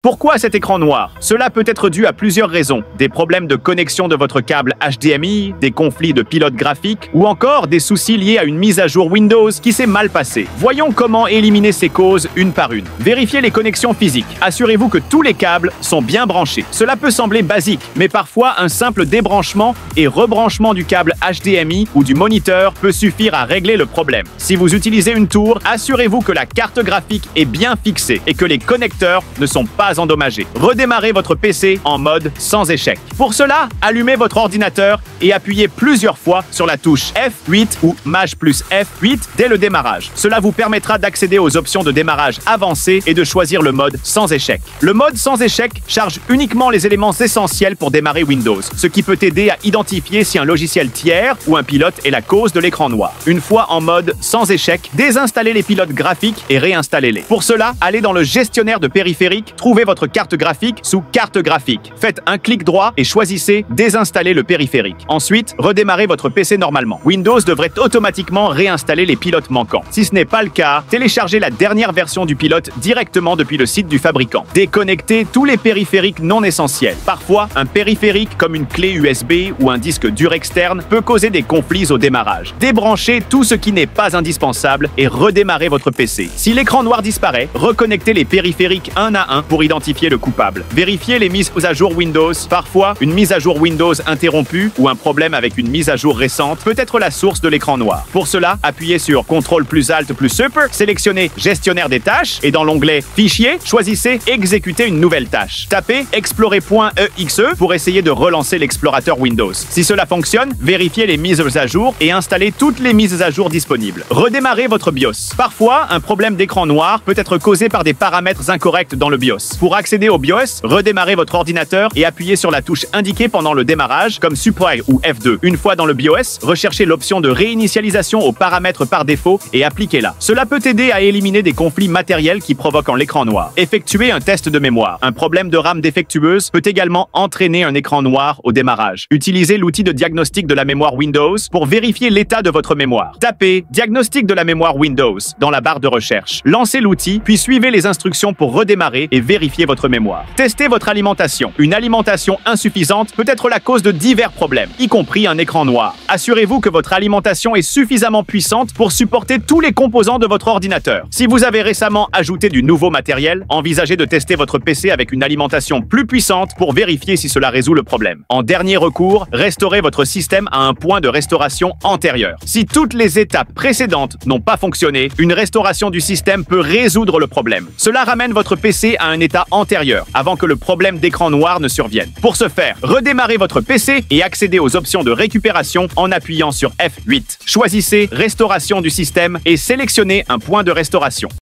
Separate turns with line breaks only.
Pourquoi cet écran noir? Cela peut être dû à plusieurs raisons. Des problèmes de connexion de votre câble HDMI, des conflits de pilote graphique ou encore des soucis liés à une mise à jour Windows qui s'est mal passée. Voyons comment éliminer ces causes une par une. Vérifiez les connexions physiques. Assurez-vous que tous les câbles sont bien branchés. Cela peut sembler basique, mais parfois un simple débranchement et rebranchement du câble HDMI ou du moniteur peut suffire à régler le problème. Si vous utilisez une tour, assurez-vous que la carte graphique est bien fixée et que les connecteurs ne sont pas endommagés. Redémarrez votre PC en mode sans échec. Pour cela, allumez votre ordinateur et appuyez plusieurs fois sur la touche F8 ou Maj plus F8 dès le démarrage. Cela vous permettra d'accéder aux options de démarrage avancées et de choisir le mode sans échec. Le mode sans échec charge uniquement les éléments essentiels pour démarrer Windows, ce qui peut aider à identifier si un logiciel tiers ou un pilote est la cause de l'écran noir. Une fois en mode sans échec, désinstallez les pilotes graphiques et réinstallez-les. Pour cela, allez dans le gestionnaire de périphériques, trouvez votre carte graphique sous carte graphique. Faites un clic droit et choisissez désinstaller le périphérique. Ensuite, redémarrez votre PC normalement. Windows devrait automatiquement réinstaller les pilotes manquants. Si ce n'est pas le cas, téléchargez la dernière version du pilote directement depuis le site du fabricant. Déconnectez tous les périphériques non essentiels. Parfois, un périphérique comme une clé USB ou un disque dur externe peut causer des conflits au démarrage. Débranchez tout ce qui n'est pas indispensable et redémarrez votre PC. Si l'écran noir disparaît, reconnectez les périphériques un à un pour identifier le coupable. Vérifiez les mises à jour Windows. Parfois, une mise à jour Windows interrompue ou un problème avec une mise à jour récente peut être la source de l'écran noir. Pour cela, appuyez sur CTRL plus Alt plus Super, sélectionnez Gestionnaire des tâches et dans l'onglet Fichier, choisissez Exécuter une nouvelle tâche. Tapez Explorer.exe pour essayer de relancer l'explorateur Windows. Si cela fonctionne, vérifiez les mises à jour et installez toutes les mises à jour disponibles. Redémarrez votre BIOS. Parfois, un problème d'écran noir peut être causé par des paramètres incorrects dans le BIOS. Pour accéder au BIOS, redémarrez votre ordinateur et appuyez sur la touche indiquée pendant le démarrage, comme Supply ou F2. Une fois dans le BIOS, recherchez l'option de réinitialisation aux paramètres par défaut et appliquez-la. Cela peut aider à éliminer des conflits matériels qui provoquent l'écran noir. Effectuez un test de mémoire. Un problème de RAM défectueuse peut également entraîner un écran noir au démarrage. Utilisez l'outil de diagnostic de la mémoire Windows pour vérifier l'état de votre mémoire. Tapez Diagnostic de la mémoire Windows dans la barre de recherche. Lancez l'outil, puis suivez les instructions pour redémarrer et vérifier votre mémoire. Testez votre alimentation. Une alimentation insuffisante peut être la cause de divers problèmes, y compris un écran noir. Assurez-vous que votre alimentation est suffisamment puissante pour supporter tous les composants de votre ordinateur. Si vous avez récemment ajouté du nouveau matériel, envisagez de tester votre PC avec une alimentation plus puissante pour vérifier si cela résout le problème. En dernier recours, restaurez votre système à un point de restauration antérieur. Si toutes les étapes précédentes n'ont pas fonctionné, une restauration du système peut résoudre le problème. Cela ramène votre PC à un état antérieur, avant que le problème d'écran noir ne survienne. Pour ce faire, redémarrez votre PC et accédez aux options de récupération en appuyant sur F8. Choisissez Restauration du système et sélectionnez un point de restauration.